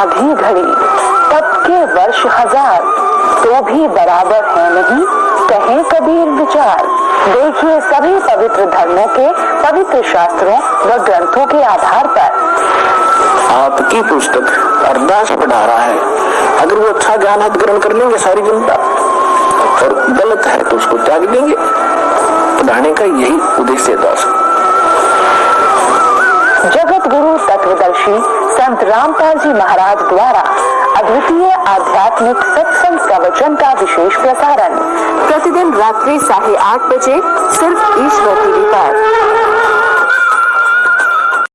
आधी घड़ी तब के वर्ष हजार, तो भी बराबर है नहीं कहें कबीर विचार। देखिए सभी पवित्र धर्मों के पवित्र शास्त्रों व ग्रंथों के आधार पर आपकी पुस्तक अरदास पढ़ा रहा है। अगर वो अच्छा ज्ञान है तो ग्रहण कर लेंगे सारी जनता, और गलत है तो उसको त्याग देंगे। पढ़ाने का यही उद्देश्य है दास। जगत गुरु तत्वदर्शी संत रामपाल जी महाराज द्वारा अद्वितीय आध्यात्मिक सत्संग प्रवचन का विशेष प्रसारण प्रतिदिन रात्रि 8:30 बजे सिर्फ ईश्वर टीवी पर।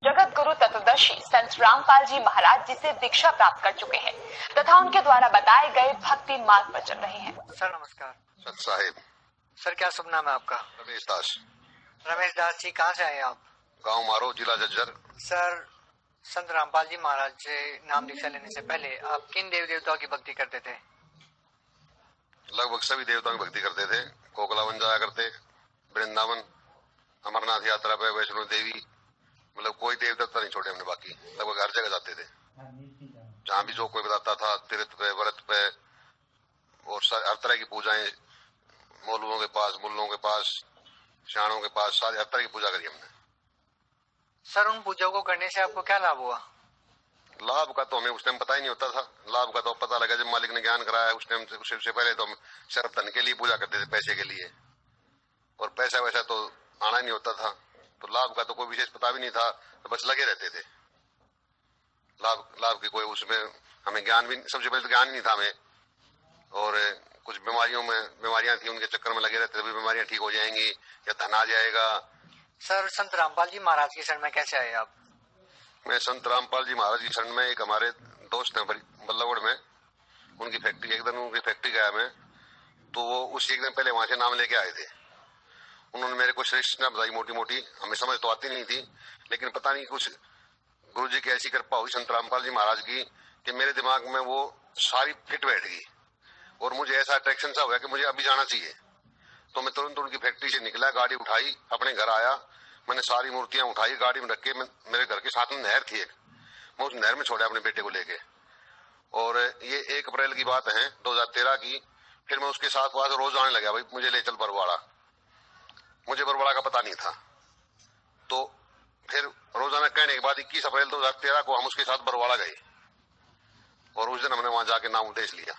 जगत गुरु तत्वदर्शी संत रामपाल जी महाराज जी से दीक्षा प्राप्त कर चुके हैं तथा उनके द्वारा बताए गए भक्ति मार्ग पर चल रहे हैं। सर नमस्कार। सत साहिब। सर क्या शुभ नाम है आपका? रमेश दास। रमेश दास जी, कहाँ से आए आप? गांव मारो, जिला झज्जर। सर संत रामपाल जी महाराज से नाम दीक्षा लेने से पहले आप किन देवी देवताओं की भक्ति करते थे? लगभग सभी देवताओं की भक्ति करते थे। कोकलावन जाया करते, वृंदावन, अमरनाथ यात्रा पे, वैष्णो देवी, मतलब कोई देव देवता नहीं छोड़े हमने। बाकी लगभग हर जगह जाते थे, जहाँ भी जो कोई बताता था, तीर्थ पे, व्रत पे, और हर तरह की पूजाएं, मौलवियों के पास, मुल्लों के पास, शाणों के पास, सारी हर तरह की पूजा करी हमने। सर उन पूजाओं को करने से आपको क्या लाभ हुआ? लाभ का तो हमें उस टाइम पता ही नहीं होता था। लाभ का तो पता लगा जब मालिक ने ज्ञान कराया। उस टाइम से पहले तो हम सिर्फ धन के लिए पूजा करते थे, पैसे के लिए, और पैसा वैसा तो आना नहीं होता था। तो लाभ का तो कोई विशेष पता भी नहीं था, तो बस लगे रहते थे। लाभ की कोई उसमें हमें ज्ञान भी, सबसे पहले तो ज्ञान नहीं था हमें, और कुछ बीमारियां थी, उनके चक्कर में लगे रहते थे। बीमारियां ठीक हो जाएंगी या धन आ जाएगा। सर संत रामपाल जी महाराज की शरण में कैसे आए आप? मैं संत रामपाल जी महाराज की शरण में, एक हमारे दोस्त हैं बल्लभगढ़ में, उनकी फैक्ट्री, एक दिन उनकी फैक्ट्री गया मैं, तो वो उसी एक दिन पहले वहां से नाम लेके आए थे। उन्होंने मेरे को सृष्टि बताई मोटी मोटी, हमें समझ तो आती नहीं थी, लेकिन पता नहीं कुछ गुरु जी की ऐसी कृपा हुई संत रामपाल जी महाराज की कि मेरे दिमाग में वो सारी फिट बैठ गई, और मुझे ऐसा अट्रैक्शन सा हुआ कि मुझे अभी जाना चाहिए। तो मैं तुरंत उनकी फैक्ट्री से निकला, गाड़ी उठाई, अपने घर आया, मैंने सारी मूर्तियां उठाई, गाड़ी में रख के, मेरे घर के साथ में नहर थी एक, मैं उस नहर में छोड़ा अपने बेटे को लेके। और ये 1 अप्रैल की बात है 2013 की। फिर मैं उसके साथ वहां से रोज आने लगा, भाई मुझे ले चल बरवाड़ा। मुझे बरवाड़ा का पता नहीं था, तो फिर रोजाना कहने के बाद 21 अप्रैल 2013 को हम उसके साथ बरवाड़ा गए, और उस दिन हमने वहां जाके नाम उपदेश लिया।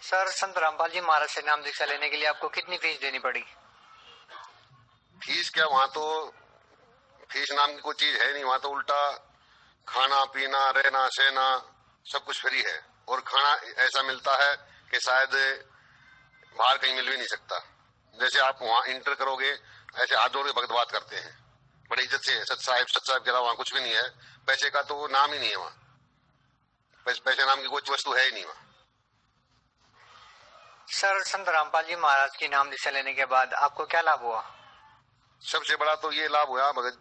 सर संत रामपाल जी महाराज से नाम दीक्षा लेने के लिए आपको कितनी फीस देनी पड़ी? फीस क्या, वहां तो फीस नाम की कोई चीज है नहीं। वहां तो उल्टा खाना पीना, रहना सहना सब कुछ फ्री है, और खाना ऐसा मिलता है कि शायद बाहर कहीं मिल भी नहीं सकता। जैसे आप वहां इंटर करोगे, ऐसे हाथ जोड़ के भक्त बात करते हैं बड़ी इज्जत से, सत साहिब के अलावा वहां कुछ भी नहीं है। पैसे का तो नाम ही नहीं है वहां, पैसे नाम की कोई वस्तु है ही नहीं वहां। सर संत रामपाल जी महाराज की नाम दीक्षा लेने के बाद आपको क्या लाभ हुआ? सबसे बड़ा तो ये लाभ हुआ, मगर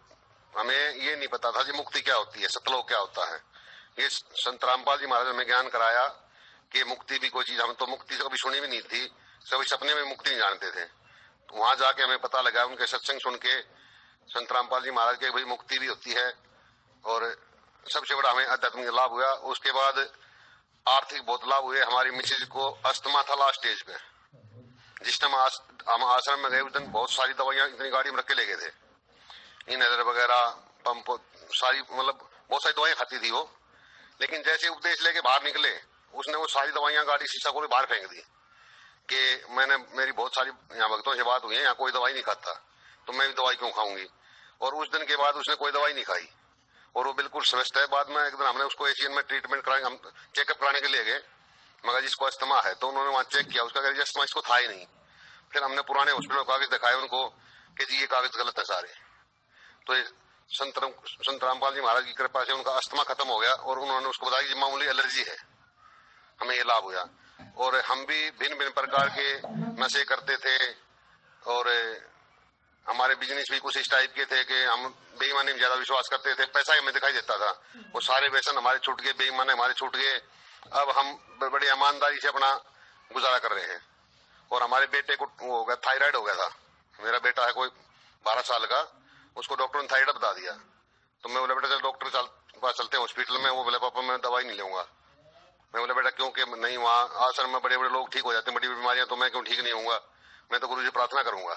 हमें ये नहीं पता था कि मुक्ति क्या होती है, सतलोक क्या होता है। ये संत रामपाल जी महाराज ने ज्ञान कराया कि मुक्ति भी कोई चीज, हम तो मुक्ति से कभी सुनी भी नहीं थी, सभी सपने में मुक्ति नहीं जानते थे। तो वहां जाके हमें पता लगा, उनके सत्संग सुन के, संत रामपाल जी महाराज के, भाई मुक्ति भी होती है। और सबसे बड़ा हमें आध्यात्मिक लाभ हुआ। उसके बाद आर्थिक बहुत लाभ हुए। हमारी मिसेज को अस्थमा था लास्ट स्टेज पे, जिस टाइम हम आश्रम में गए उस दिन बहुत सारी दवाइयां इतनी गाड़ी में रख के ले गए थे, इनहेलर वगैरह, पंप, सारी, मतलब बहुत सारी दवाइयां खाती थी वो। लेकिन जैसे उपदेश लेके बाहर निकले, उसने वो सारी दवाइयां गाड़ी शीशा खोल बाहर फेंक दी कि मेरी बहुत सारी यहाँ भक्तों से बात हुई है, यहाँ कोई दवाई नहीं खाता, तो मैं भी दवाई क्यों खाऊंगी। और उस दिन के बाद उसने कोई दवाई नहीं खाई, और वो बिल्कुल स्वस्थ है। बाद में एक दिन हमने उसको एशियन में ट्रीटमेंट कराने, हम चेकअप कराने के लिए गए, मगर जिसको अस्थमा है, तो उन्होंने वहां चेक किया, उसका अस्थमा इसको था ही नहीं। फिर हमने पुराने हॉस्पिटल में कागज दिखाए उनको कि जी ये कागज गलत है सारे। तो संत रामपाल जी महाराज की कृपा से उनका अस्थमा खत्म हो गया, और उन्होंने उसको बताया कि मामूली एलर्जी है। हमें ये लाभ हुआ। और हम भी भिन्न भिन्न प्रकार के नशे करते थे, और हमारे बिजनेस भी कुछ इस टाइप के थे कि हम बेईमानी में ज्यादा विश्वास करते थे। पैसा ही हमें दिखाई देता था, वो सारे व्यसन हमारे छूट गए, बेईमानी हमारे छूट गए। अब हम बड़ी ईमानदारी से अपना गुजारा कर रहे हैं। और हमारे बेटे को वो हो गया, थायराइड हो गया था। मेरा बेटा है कोई 12 साल का, उसको डॉक्टर ने थायराइड बता दिया। तो मैं बोला बेटा चल डॉक्टर चल, पास चलते हैं हॉस्पिटल में। वो बोले पापा मैं दवाई नहीं लूंगा। मैं बोला बेटा क्यों? कि नहीं, वहाँ आश्रम में बड़े बड़े लोग ठीक हो जाते हैं बड़ी बड़ी बीमारियां, तो मैं क्यों ठीक नहीं होऊंगा? मैं तो गुरु जी प्रार्थना करूंगा।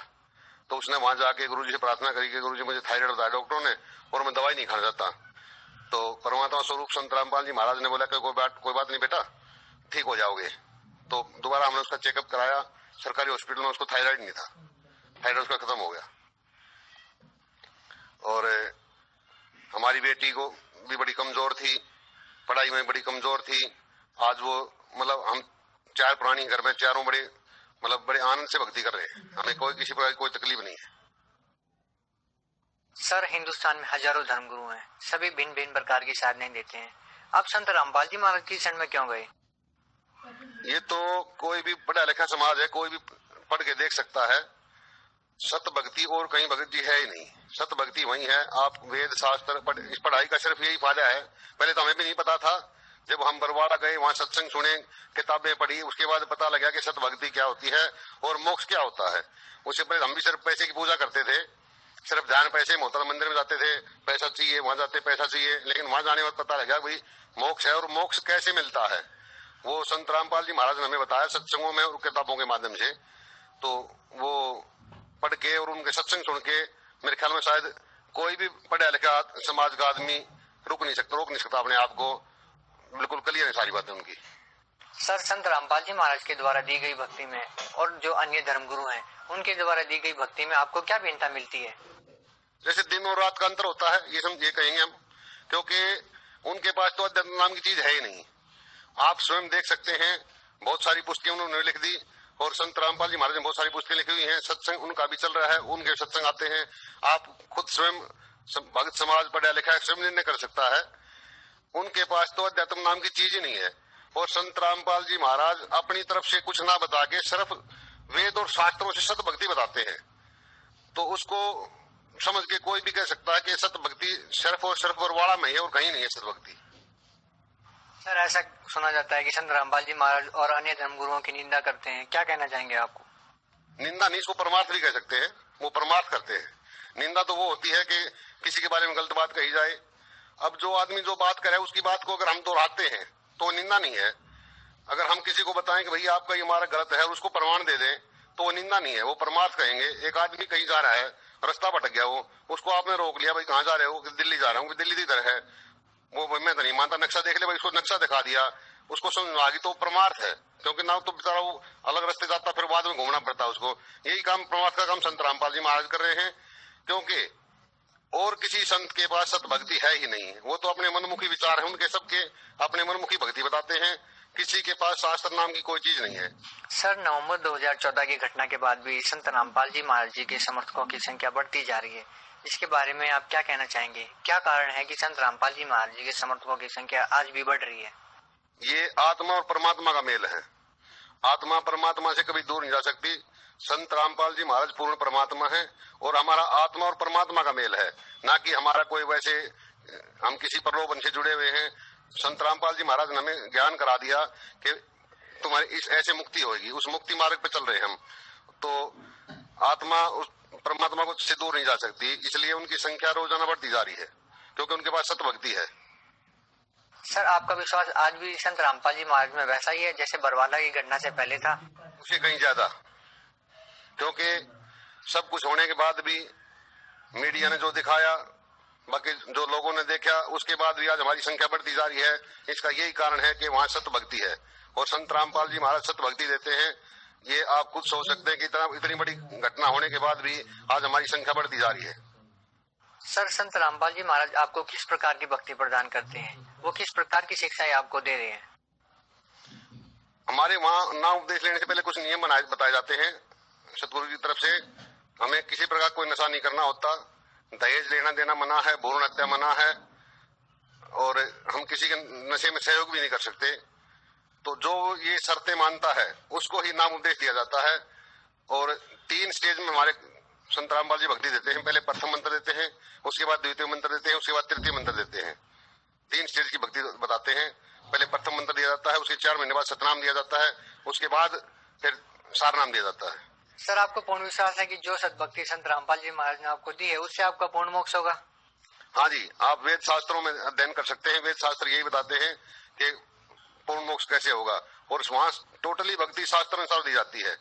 तो उसने वहां जाके गुरु जी से प्रार्थना करी कि गुरु जी मुझे थायराइड बताया डॉक्टरों ने और मैं दवाई नहीं खाना चाहता। तो परमात्मा स्वरूप संत रामपाल जी महाराज ने बोला कि कोई बात नहीं बेटा, ठीक हो जाओगे। तो दोबारा हमने उसका चेकअप कराया सरकारी हॉस्पिटल में। उसको थायराइड नहीं था, थायराइड उसका खत्म हो गया। और हमारी बेटी को भी बड़ी कमजोर थी, पढ़ाई में बड़ी कमजोर थी। आज वो मतलब हम 4 प्राणी घर में, चारों बड़े मतलब बड़े आनंद से भक्ति कर रहे हैं। हमें कोई किसी प्रकार की कोई तकलीफ नहीं है। सर, हिंदुस्तान में हजारों धर्मगुरु हैं, सभी भिन्न भिन्न प्रकार की साधनाएं देते हैं। आप संत रामपाल जी महाराज की शरण में क्यों गए? ये तो कोई भी पढ़ा लिखा समाज है, कोई भी पढ़ के देख सकता है। सत भक्ति और कहीं भगत जी है ही नहीं। सत भक्ति वही है। आप वेद शास्त्र इस पढ़ाई का सिर्फ यही फायदा है। पहले तो हमें भी नहीं पता था। जब हम बरवाड़ा गए, वहां सत्संग सुने, किताबें पढ़ी, उसके बाद पता लगा कि सत भक्ति क्या होती है और मोक्ष क्या होता है। उससे पहले हम भी सिर्फ पैसे की पूजा करते थे, सिर्फ ध्यान पैसे में होता था। मंदिर में जाते थे, पैसा चाहिए, वहां जाते पैसा चाहिए। लेकिन वहां जाने के बाद पता लगा भाई मोक्ष है। और मोक्ष कैसे मिलता है वो संत रामपाल जी महाराज ने हमें बताया सत्संगों में और किताबों के माध्यम से। तो वो पढ़ के और उनके सत्संग सुन के मेरे ख्याल में शायद कोई भी पढ़ा लिखा समाज का आदमी रोक नहीं सकता अपने आप को। बिल्कुल क्लियर है सारी बातें उनकी। सर, संत रामपाल जी महाराज के द्वारा दी गई भक्ति में और जो अन्य धर्मगुरु हैं उनके द्वारा दी गई भक्ति में आपको क्या भिन्नता मिलती है? जैसे दिन और रात का अंतर होता है, ये कहेंगे हम, क्योंकि उनके पास तो अध्यात्म नाम की चीज है ही नहीं। आप स्वयं देख सकते हैं, बहुत सारी पुस्तकें उन्होंने लिख दी और संत रामपाल जी महाराज ने बहुत सारी पुस्तकें लिखी हुई हैं। सत्संग उनका भी चल रहा है, उनके सत्संग आते हैं। आप खुद स्वयं भक्त समाज पढ़ा लिखा है, स्वयं निर्णय कर सकता है। उनके पास तो अध्यात्म नाम की चीज ही नहीं है। और संत रामपाल जी महाराज अपनी तरफ से कुछ ना बता के सिर्फ वेद और शास्त्रों से सत भक्ति बताते हैं। तो उसको समझ के कोई भी कह सकता है कि सत भक्ति सिर्फ और सिर्फ बरवाड़ा में है और कहीं नहीं है सत भक्ति। सर, ऐसा सुना जाता है कि संत रामपाल जी महाराज और अन्य धर्मगुरुओं की निंदा करते हैं, क्या कहना चाहेंगे आपको? निंदा नहीं, इसको परमार्थ भी कह सकते हैं। वो परमार्थ करते हैं। निंदा तो वो होती है कि किसी के बारे में गलत बात कही जाए। अब जो आदमी जो बात करे उसकी बात को अगर हम दोहराते हैं तो निंदा नहीं है। अगर हम किसी को बताएं कि भैया आपका ये मार्ग गलत है और उसको प्रमाण दे दें तो वो निंदा नहीं है, वो परमार्थ कहेंगे। एक आदमी कहीं जा रहा है, रास्ता भटक गया, वो उसको आपने रोक लिया, भाई कहाँ जा रहे हो? दिल्ली जा रहा हूँ। दिल्ली की तरह है वो, मैं तो नहीं मानता, नक्शा देख ले भाई, उसको नक्शा दिखा दिया, उसको समझ आ गई तो परमार्थ है। क्योंकि ना तो बेचारा वो अलग रास्ते जाता, फिर बाद में घूमना पड़ता है उसको। यही काम परमार्थ का काम संत रामपाल जी महाराज कर रहे हैं। क्योंकि और किसी संत के पास सत भक्ति है ही नहीं। वो तो अपने मनमुखी विचार है उनके, सबके अपने मनमुखी भक्ति बताते हैं। किसी के पास शास्त्र नाम की कोई चीज नहीं है। सर, नवंबर 2014 की घटना के बाद भी संत रामपाल जी महाराज जी के समर्थकों की संख्या बढ़ती जा रही है। इसके बारे में आप क्या कहना चाहेंगे? क्या कारण है कि संत रामपाल जी महाराज जी के समर्थकों की संख्या आज भी बढ़ रही है? ये आत्मा और परमात्मा का मेल है। आत्मा परमात्मा से कभी दूर नहीं जा सकती। संत रामपाल जी महाराज पूर्ण परमात्मा है और हमारा आत्मा और परमात्मा का मेल है, ना कि हमारा कोई वैसे हम किसी प्रलोभन से जुड़े हुए हैं। संत रामपाल जी महाराज ने हमें ज्ञान करा दिया कि तुम्हारी इस ऐसे मुक्ति होगी, उस मुक्ति मार्ग पे चल रहे हैं हम। तो आत्मा उस परमात्मा को से दूर नहीं जा सकती, इसलिए उनकी संख्या रोजाना बढ़ती जा रही है क्योंकि उनके पास सत भक्ति है। सर, आपका विश्वास आज भी संत रामपाल जी महाराज में वैसा ही है जैसे बरवाला की घटना से पहले था? उससे कहीं ज्यादा, क्योंकि सब कुछ होने के बाद भी मीडिया ने जो दिखाया, बाकी जो लोगों ने देखा, उसके बाद भी आज हमारी संख्या बढ़ती जा रही है। इसका यही कारण है कि वहाँ सत भक्ति है और संत रामपाल जी महाराज सत भक्ति देते हैं। ये आप खुद सोच सकते हैं कि इतनी बड़ी घटना होने के बाद भी आज हमारी संख्या बढ़ती जा रही है। सर, संत रामपाल जी महाराज आपको किस प्रकार की भक्ति प्रदान करते हैं? वो किस प्रकार की शिक्षाएं आपको दे रहे हैं? हमारे वहाँ नाम उपदेश लेने से पहले कुछ नियम बताए जाते हैं सतगुरु की तरफ से। हमें किसी प्रकार कोई नशा नहीं करना होता, दहेज लेना देना मना है, भ्रूण हत्या मना है और हम किसी के नशे में सहयोग भी नहीं कर सकते। तो जो ये शर्तें मानता है उसको ही नाम उपदेश दिया जाता है। और 3 स्टेज में हमारे संत रामपाल जी भक्ति देते हैं। पहले प्रथम मंत्र देते हैं, उसके बाद द्वितीय मंत्र देते हैं, उसके बाद तृतीय मंत्र देते हैं। 3 स्टेज की भक्ति बताते हैं। पहले प्रथम मंत्र दिया जाता है, उसके 4 महीने बाद सतनाम दिया जाता है, उसके बाद फिर सारनाम दिया जाता है। सर, आपको पूर्ण विश्वास है कि जो सदभक्ति संत रामपाल जी महाराज ने आपको दी है उससे आपका पूर्ण मोक्ष होगा? हाँ जी, आप वेद शास्त्रों में अध्ययन कर सकते हैं। वेद शास्त्र यही बताते हैं कि पूर्ण मोक्ष कैसे होगा, और वहां टोटली भक्ति शास्त्र अनुसार दी जाती है।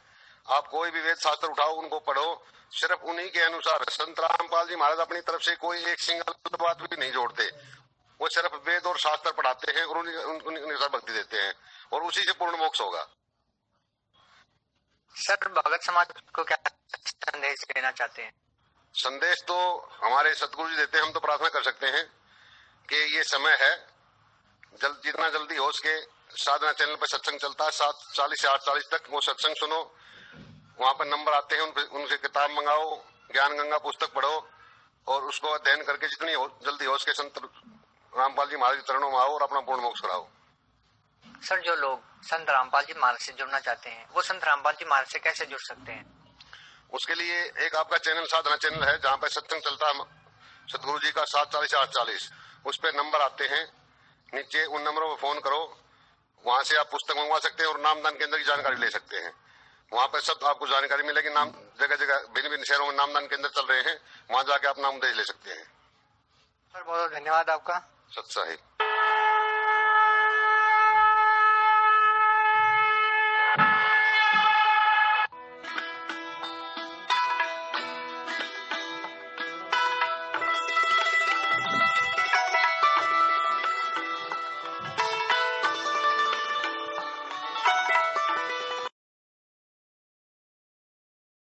आप कोई भी वेद शास्त्र उठाओ, उनको पढ़ो, सिर्फ उन्हीं के अनुसार। संत रामपाल जी महाराज अपनी तरफ से कोई एक सिंगल बात भी नहीं जोड़ते, वो सिर्फ वेद और शास्त्र पढ़ाते हैं और उन्हीं अनुसार भक्ति देते हैं, और उसी से पूर्ण मोक्ष होगा। सर, भगत समाज को क्या संदेश देना चाहते हैं? संदेश तो हमारे सतगुरु जी देते हैं, हम तो प्रार्थना कर सकते हैं कि ये समय है, जितना जल्दी हो सके साधना चैनल पर सत्संग चलता है 7:40 से 8:40 तक, वो सत्संग सुनो, वहां पर नंबर आते हैं, उनसे किताब मंगाओ, ज्ञान गंगा पुस्तक पढ़ो, और उसको अध्ययन करके जितनी जल्दी हो सके संत रामपाल जी महाराज के चरणों में आओ और अपना पूर्ण मोक्ष कराओ। सर, जो लोग संत रामपाल जी महाराज से जुड़ना चाहते हैं, वो संत रामपाल जी महाराज से कैसे जुड़ सकते हैं? उसके लिए एक आपका चैनल साधना चैनल है, जहाँ पे सत्संग चलता है सतगुरु जी का 7:40 से 8:40, उस पे नंबर आते हैं नीचे, उन नंबरों पर फोन करो, वहां से आप पुस्तक मंगवा सकते हैं और नामदान केंद्र की जानकारी ले सकते हैं। वहां पर सब आपको जानकारी मिलेगी। नाम जगह जगह भिन्न भिन्न शहरों में नामदान केंद्र चल रहे हैं, वहां जाके आप नाम दे ले सकते हैं। सर, बहुत बहुत धन्यवाद आपका। सत साहिब।